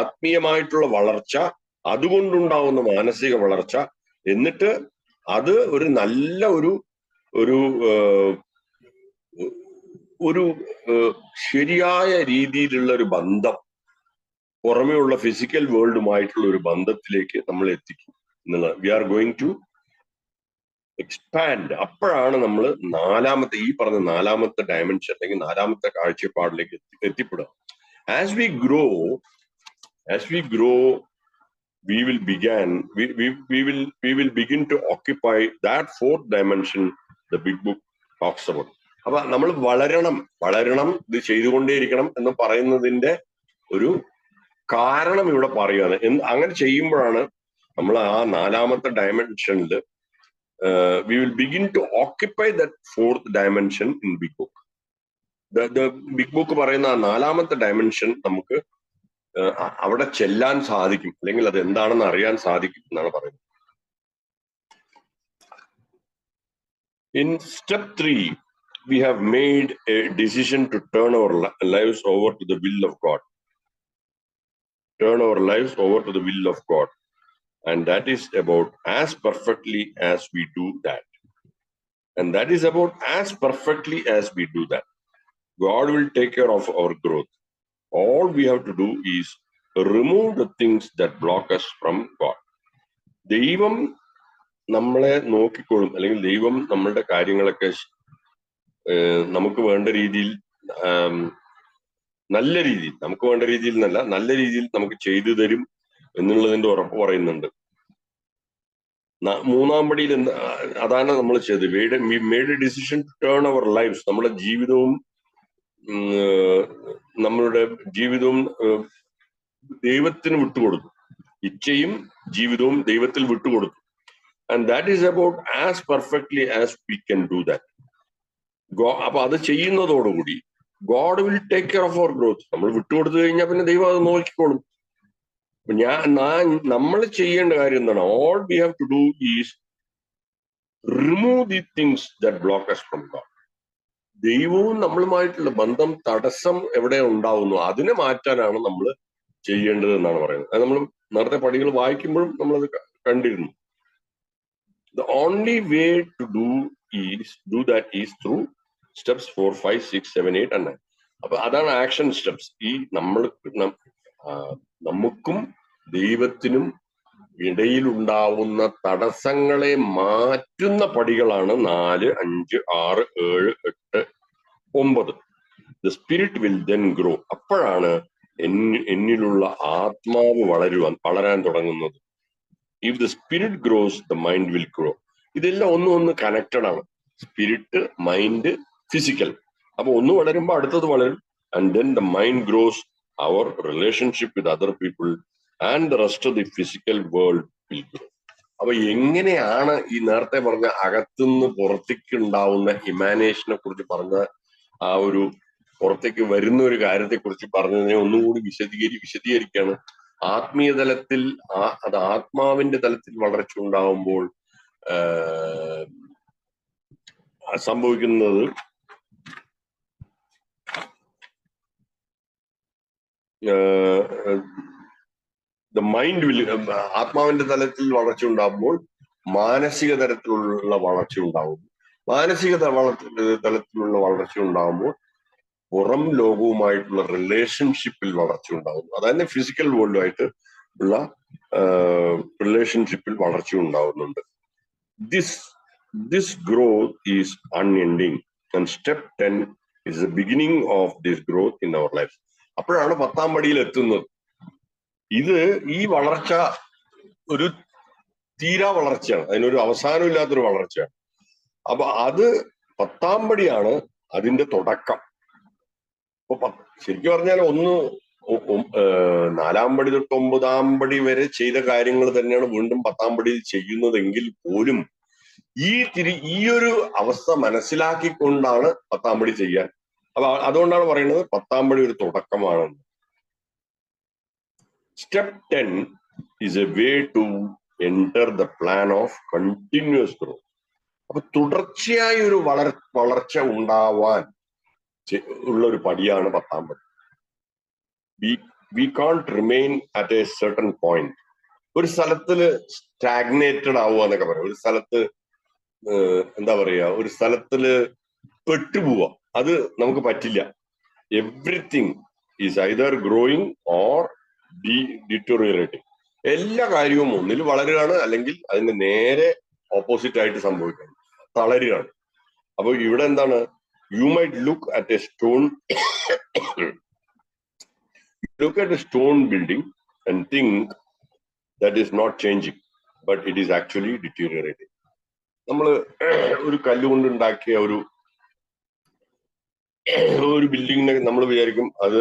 Speaker 1: ആത്മീയമായിട്ടുള്ള വളർച്ച, അതുകൊണ്ടുണ്ടാവുന്ന മാനസിക വളർച്ച, എന്നിട്ട് അത് ഒരു നല്ല ഒരു ശരിയായ രീതിയിലുള്ള ഒരു ബന്ധം, പുറമേയുള്ള ഫിസിക്കൽ വേൾഡുമായിട്ടുള്ള ഒരു ബന്ധത്തിലേക്ക് നമ്മൾ എത്തിക്കും എന്നുള്ളത്. We are going to expand. അപ്പോഴാണ് നമ്മൾ 4ാമത്തെ, ഈ പറഞ്ഞ 4ാമത്തെ ഡയമെൻഷൻ അല്ലെങ്കിൽ 4ാമത്തെ കാഴ്ചപ്പാടിലേക്ക് എത്തിപ്പെടുക. As we grow we will begin to occupy that 4th dimension the big book talks about. അപ്പൊ നമ്മൾ വളരണം, ഇത് ചെയ്തുകൊണ്ടേയിരിക്കണം എന്ന് പറയുന്നതിന്റെ ഒരു കാരണം ഇവിടെ പറയുകയാണ്. അങ്ങനെ ചെയ്യുമ്പോഴാണ് നമ്മൾ ആ 4ാമത്തെ ഡയമെൻഷനിൽ we will begin to occupy that 4th dimension in Big Book. The Big Book പറയുന്ന 4ാമത്തെ ഡയമെൻഷൻ നമുക്ക് അവിടെ ചെല്ലാൻ സാധിക്കും, അല്ലെങ്കിൽ അത് എന്താണെന്ന് അറിയാൻ സാധിക്കും എന്നാണ് പറയുന്നത്. In step 3, we have made a decision to turn our lives over to the will of God. And that is about as perfectly as we do that. God will take care of our growth. All we have to do is remove the things that block us from God. ദൈവം നമ്മളെ നോക്കിക്കൊള്ളും, അല്ലെങ്കിൽ ദൈവം നമ്മളുടെ കാര്യങ്ങളൊക്കെ നമുക്ക് വേണ്ട രീതിയിൽ, നല്ല രീതിയിൽ നമുക്ക് ചെയ്തു തരും എന്നുള്ളതിന്റെ ഉറപ്പ് പറയുന്നുണ്ട്. 3ാം പടിയിൽ അതാണ് നമ്മൾ ചെയ്തത്. we made a decision to turn our lives. നമ്മുടെ ജീവിതവും ദൈവത്തിന് വിട്ടുകൊടുത്തു. ഇച്ഛയും ജീവിതവും ദൈവത്തിൽ വിട്ടുകൊടുത്തു. And that is about as perfectly as we can do that. അപ്പൊ അത് ചെയ്യുന്നതോടുകൂടി God will take care of our growth. നമ്മൾ വിട്ടുകൊടുത്തു കഴിഞ്ഞാൽ പിന്നെ ദൈവം അത് നോക്കിക്കോളും. നമ്മൾ ചെയ്യേണ്ട കാര്യം എന്താണ്? All we have to do is remove the things that block us from God. ദൈവവും നമ്മളുമായിട്ടുള്ള ബന്ധം തടസ്സം എവിടെ ഉണ്ടാവുന്നു അതിനെ മാറ്റാനാണ് നമ്മൾ ചെയ്യേണ്ടത് എന്നാണ് പറയുന്നത്. അത് നമ്മൾ നേരത്തെ പടികൾ വായിക്കുമ്പോഴും നമ്മളത് കണ്ടിരുന്നു. The only way to do that is through steps 4, 5, 6, 7, 8 and 9. അപ്പൊ അതാണ് ആക്ഷൻ സ്റ്റെപ്സ്. ഈ നമുക്കും ദൈവത്തിനും ഇടയിലുണ്ടാവുന്ന തടസ്സങ്ങളെ മാറ്റുന്ന പടികളാണ് 4, 5, 6, 7, 8, 9. The spirit will then grow. അപ്പോഴാണ് എന്നിലുള്ള ആത്മാവ് വളരാൻ തുടങ്ങുന്നത്. If the spirit grows, the mind will grow. ഇതെല്ലാം ഒന്ന് കണക്റ്റഡ് ആണ്. Spirit, mind, physical. അപ്പൊ ഒന്ന് വളരുമ്പോൾ അടുത്തത് വളരും. And then the mind grows, our relationship with other people and the rest of the physical world will grow. അപ്പൊ എങ്ങനെയാണ് ഈ നേരത്തെ പറഞ്ഞ അകത്തുനിന്ന് പുറത്തേക്ക് ഉണ്ടാവുന്ന ഇമാനേഷനെ കുറിച്ച് പറഞ്ഞ ആ ഒരു പുറത്തേക്ക് വരുന്ന ഒരു കാര്യത്തെ കുറിച്ച് പറഞ്ഞതിനെ ഒന്നുകൂടി വിശദീകരിക്കുകയാണ്. ആത്മീയ തലത്തിൽ അത് ആത്മാവിന്റെ തലത്തിൽ വളർച്ച ഉണ്ടാവുമ്പോൾ സംഭവിക്കുന്നത് മൈൻഡ് വിൽ, ആത്മാവിന്റെ തലത്തിൽ വളർച്ച ഉണ്ടാകുമ്പോൾ മാനസിക തലത്തിലുള്ള വളർച്ച ഉണ്ടാവും. മാനസിക തലത്തിലുള്ള വളർച്ച ഉണ്ടാകുമ്പോൾ പുറം ലോകവുമായിട്ടുള്ള റിലേഷൻഷിപ്പിൽ വളർച്ച ഉണ്ടാകുന്നു. അതായത് ഫിസിക്കൽ വേൾഡുമായിട്ട് ഉള്ള റിലേഷൻഷിപ്പിൽ വളർച്ച ഉണ്ടാവുന്നുണ്ട്. This growth is unending and step 10 is the beginning of this growth in our life. അപ്പോഴാണ് 10ാം പടിയിൽ എത്തുന്നത്. ഈ വളർച്ച ഒരു തീരാ വളർച്ചയാണ്, അതിനൊരു അവസാനമില്ലാത്തൊരു വളർച്ചയാണ്. അപ്പൊ അത് 10ാം പടിയാണ് അതിന്റെ തുടക്കം. അപ്പൊ ശരിക്കും പറഞ്ഞാൽ 4ാം പടി തൊട്ട് 9ാം പടി വരെ ചെയ്ത കാര്യങ്ങൾ തന്നെയാണ് വീണ്ടും 10ാം പടിയിൽ ചെയ്യുന്നതെങ്കിൽ പോലും ഈ ഒരു അവസ്ഥ മനസ്സിലാക്കിക്കൊണ്ടാണ് 10ാം പടി ചെയ്യാൻ. അപ്പൊ അതുകൊണ്ടാണ് പറയുന്നത് 10ാം പടി ഒരു തുടക്കമാണെന്ന്. Step 10 is a way to enter the plan of continuous growth. അപ്പൊ തുടർച്ചയായ ഒരു വളർച്ച ഉണ്ടാവാൻ ഉള്ള ഒരു പടിയാണ് 10ാം പടി. We can't remain at a certain point. ഒരു സ്ഥലത്തില് സ്റ്റാഗ്നേറ്റഡ് ആവുക എന്നൊക്കെ പറയാം. ഒരു സ്ഥലത്ത് എന്താ പറയാ, ഒരു സ്ഥലത്തില് പെട്ടുപോവുക, അത് നമുക്ക് പറ്റില്ല. Everything is either growing or deteriorating. എല്ലാ കാര്യവും ഒന്നിൽ വളരുകയാണ്, അല്ലെങ്കിൽ അതിന്റെ നേരെ ഓപ്പോസിറ്റ് ആയിട്ട് സംഭവിക്കുകയാണ്, തളരുകയാണ്. അപ്പൊ ഇവിടെ എന്താണ്, you might look at a stone building and think that is not changing, but it is actually deteriorating. നമ്മൾ ഒരു കല്ലുകൊണ്ട് ഉണ്ടാക്കിയ ഒരു ബിൽഡിങ്ങിനെ നമ്മൾ വിചാരിക്കും അത്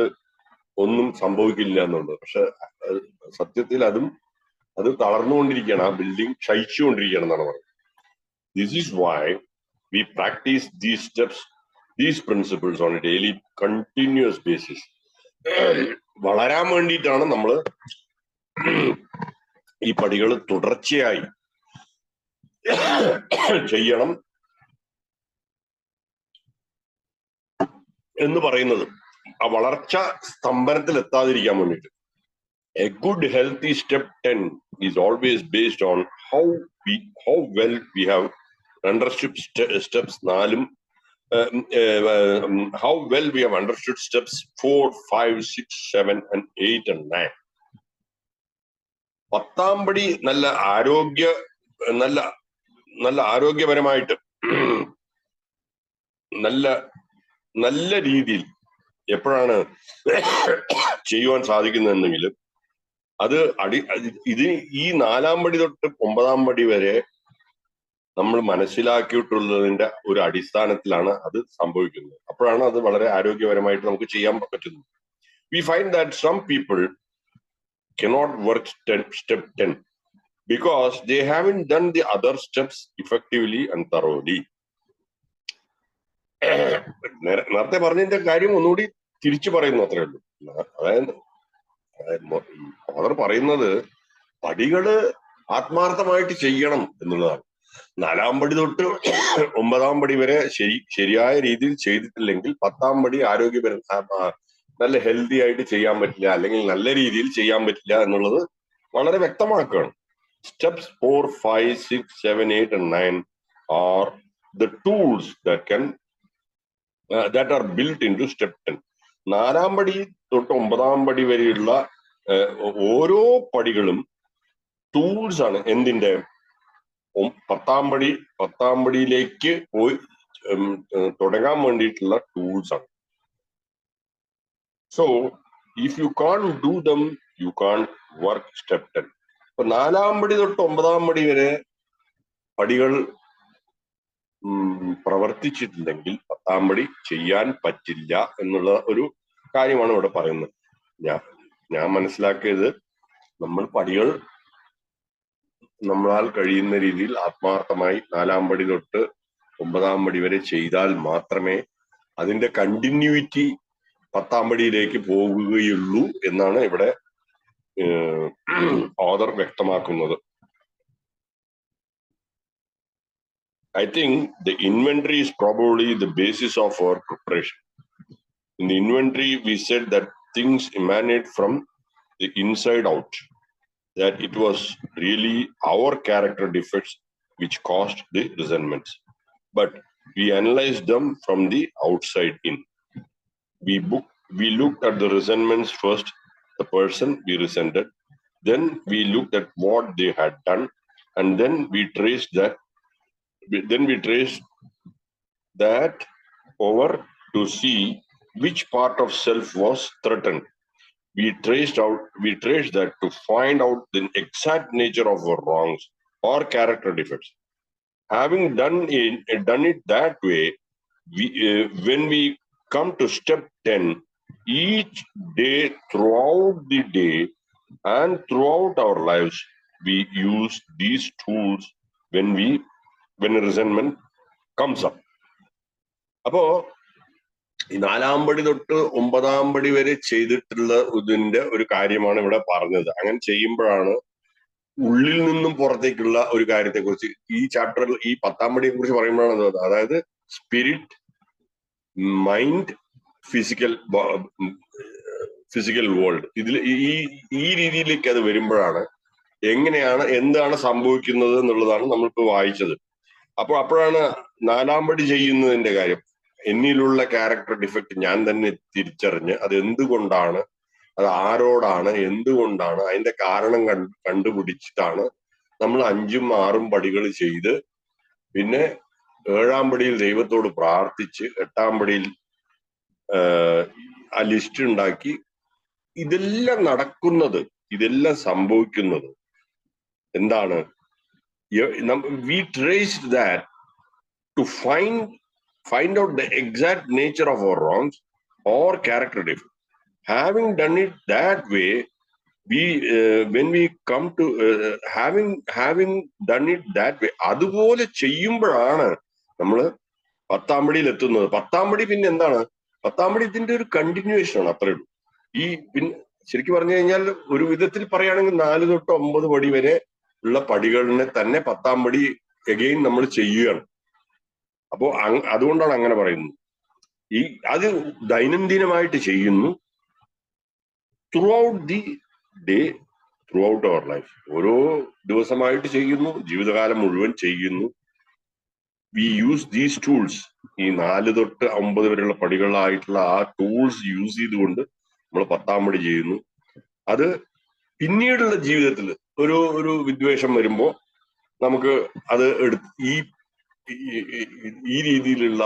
Speaker 1: ഒന്നും സംഭവിക്കില്ല എന്നുള്ളത്. പക്ഷെ സത്യത്തിൽ അത് തളർന്നുകൊണ്ടിരിക്കുകയാണ്, ആ ബിൽഡിംഗ് ക്ഷയിച്ചുകൊണ്ടിരിക്കുകയാണ് എന്നാണ് പറയുന്നത്. This is why we practice these steps, these principles on a daily continuous basis. വളരാൻ വേണ്ടിയിട്ടാണ് നമ്മൾ ഈ പടികൾ തുടർച്ചയായി ചെയ്യണം എന്ന് പറയുന്നത്. ആ വളർച്ച സ്തംഭനത്തിൽ എത്താതിരിക്കാൻ വേണ്ടിയിട്ട്. A good healthy step 10 is always based on how well we have understood steps 4, how well we have understood steps 4, 5, 6, 7 and 8 and 9. 10ാം പടി നല്ല ആരോഗ്യപരമായിട്ട് നല്ല രീതിയിൽ എപ്പോഴാണ് ചെയ്യുവാൻ സാധിക്കുന്നതെന്നെങ്കിൽ അത് ഈ 4ാം പടി തൊട്ട് 9ാം പടി വരെ നമ്മൾ മനസ്സിലാക്കിയിട്ടുള്ളതിന്റെ ഒരു അടിസ്ഥാനത്തിലാണ് അത് സംഭവിക്കുന്നത്. അപ്പോഴാണ് അത് വളരെ ആരോഗ്യപരമായിട്ട് നമുക്ക് ചെയ്യാൻ പറ്റുന്നത്. We find that some people cannot work step 10 because they haven't done the other steps effectively and thoroughly. നേരത്തെ പറഞ്ഞതിന്റെ കാര്യം ഒന്നുകൂടി തിരിച്ചു പറയുന്നു, അത്രേ ഉള്ളൂ. അതായത് അവർ പറയുന്നത് പടികള് ആത്മാർത്ഥമായിട്ട് ചെയ്യണം എന്നുള്ളതാണ്. 4-ാം പടി തൊട്ട് 9-ാം പടി വരെ ശരിയായ രീതിയിൽ ചെയ്തിട്ടില്ലെങ്കിൽ 10-ാം പടി നല്ല ഹെൽത്തി ആയിട്ട് ചെയ്യാൻ പറ്റില്ല, അല്ലെങ്കിൽ നല്ല രീതിയിൽ ചെയ്യാൻ പറ്റില്ല എന്നുള്ളത് വളരെ വ്യക്തമാക്കുകയാണ്. Steps 4, 5, 6, 7, 8 and 9 are the tools that are built into step 10. 4-ാം പടി തൊട്ട് 9-ാം പടി വരെയുള്ള ഓരോ പടികളും ടൂൾസ് ആണ്. എന്തിന്റെ? 10-ാം പടിയിലേക്ക് പോയി തുടങ്ങാൻ വേണ്ടിയിട്ടുള്ള ടൂൾസ് ആണ്. So if you can do them, you can work step 10. അപ്പൊ 4-ാം പടി തൊട്ട് 9-ാം പടി വരെ പടികൾ പ്രവർത്തിച്ചിട്ടില്ലെങ്കിൽ 10-ാം പടി ചെയ്യാൻ പറ്റില്ല എന്നുള്ള ഒരു കാര്യമാണ് ഇവിടെ പറയുന്നത്. ഞാൻ മനസ്സിലാക്കിയത്, നമ്മൾ പടികൾ നമ്മളാൽ കഴിയുന്ന രീതിയിൽ ആത്മാർത്ഥമായി 4-ാം പടി തൊട്ട് 9-ാം പടി വരെ ചെയ്താൽ മാത്രമേ അതിന്റെ കണ്ടിന്യൂറ്റി 10-ാം പടിയിലേക്ക് പോകുകയുള്ളൂ എന്നാണ് ഇവിടെ ഓഥർ വ്യക്തമാക്കുന്നത്. I think the inventory is probably the basis of our preparation. In the inventory, we said that things emanate from the inside out, that it was really our character defects which caused the resentments. But we analyzed them from the outside in. We looked at the resentments first, the person we resented, then we looked at what they had done, and then we traced that over to see which part of self was threatened. We traced that to find out the exact nature of our wrongs or character defects. Having done it that way, when we come to step 10, each day, throughout the day and throughout our lives, we use these tools when a resentment comes up. അപ്പോ ഈ 4-ാം പടി തൊട്ട് 9-ാം പടി വരെ ചെയ്തിട്ടുള്ള ഇതിന്റെ ഒരു കാര്യമാണ് ഇവിടെ പറഞ്ഞത്. അങ്ങനെ ചെയ്യുമ്പോഴാണ് ഉള്ളിൽ നിന്നും പുറത്തേക്കുള്ള ഒരു കാര്യത്തെക്കുറിച്ച് ഈ ചാപ്റ്ററിൽ ഈ 10-ാം പടിയെ കുറിച്ച് പറയുമ്പോഴാണ്, അതായത് സ്പിരിറ്റ്, മൈൻഡ്, ഫിസിക്കൽ വേൾഡ്, ഇതിൽ ഈ രീതിയിലേക്ക് അത് വരുമ്പോഴാണ് എന്താണ് സംഭവിക്കുന്നത് എന്നുള്ളതാണ് നമ്മളിപ്പോ വായിച്ചത്. അപ്പോഴാണ് 4-ാം പടി ചെയ്യുന്നതിന്റെ കാര്യം. എന്നിലുള്ള ക്യാരക്ടർ ഡിഫക്റ്റ് ഞാൻ തന്നെ തിരിച്ചറിഞ്ഞ് അത് എന്തുകൊണ്ടാണ്, അത് ആരോടാണ്, എന്തുകൊണ്ടാണ്, അതിന്റെ കാരണം കണ്ടുപിടിച്ചിട്ടാണ് നമ്മൾ 5ഉം 6ഉം പടികൾ ചെയ്ത് പിന്നെ 7-ാം പടിയിൽ ദൈവത്തോട് പ്രാർത്ഥിച്ച് 8-ാം പടിയിൽ ആ ലിസ്റ്റ് ഉണ്ടാക്കി ഇതെല്ലാം നടക്കുന്നത്, ഇതെല്ലാം സംഭവിക്കുന്നത് എന്താണ്? We traced that to find out the exact nature of our wrongs or character defects. Having done it that way, when we come to having done it that way, അതുപോലെ ചെയ്യുമ്പോഴാണ് നമ്മള് 10-ാം പടിയിൽ എത്തുന്നത്. 10-ാം പടി പിന്നെ എന്താണ്? 10-ാം പടി ഇതിന്റെ ഒരു കണ്ടിന്യൂവേഷൻ ആണ്, അത്രേ ഉള്ളൂ. പിന്നെ ശരിക്കും പറഞ്ഞു കഴിഞ്ഞാൽ ഒരു വിധത്തിൽ പറയുകയാണെങ്കിൽ 4 തൊട്ട് 9 പടി വരെ ഉള്ള പടികളിനെ തന്നെ 10-ാം പടി എഗെയിൻ നമ്മൾ ചെയ്യുകയാണ്. അപ്പോ അതുകൊണ്ടാണ് അങ്ങനെ പറയുന്നത്. അത് ദൈനംദിനമായിട്ട് ചെയ്യുന്നു, throughout the day, throughout our life. ഓരോ ദിവസമായിട്ട് ചെയ്യുന്നു, ജീവിതകാലം മുഴുവൻ ചെയ്യുന്നു. We use these tools. ഈ 4 തൊട്ട് 9 വരെയുള്ള പടികളായിട്ടുള്ള ആ ടൂൾസ് യൂസ് ചെയ്തുകൊണ്ട് നമ്മൾ 10-ാം പടി ചെയ്യുന്നു. അത് പിന്നീടുള്ള ജീവിതത്തിൽ ഒരു വിദ്വേഷം വരുമ്പോ നമുക്ക് അത് ഈ രീതിയിലുള്ള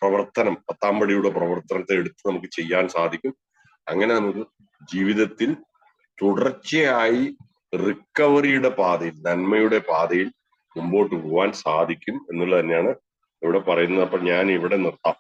Speaker 1: പ്രവർത്തനം, 10-ാം പടിയുടെ പ്രവർത്തനത്തെ എടുത്ത് നമുക്ക് ചെയ്യാൻ സാധിക്കും. അങ്ങനെ നമുക്ക് ജീവിതത്തിൽ തുടർച്ചയായി റിക്കവറിയുടെ പാതയിൽ, നന്മയുടെ പാതയിൽ മുമ്പോട്ട് പോകാൻ സാധിക്കും എന്നുള്ളത് തന്നെയാണ് ഇവിടെ പറയുന്നത്. അപ്പൊ ഞാൻ ഇവിടെ നിർത്താം.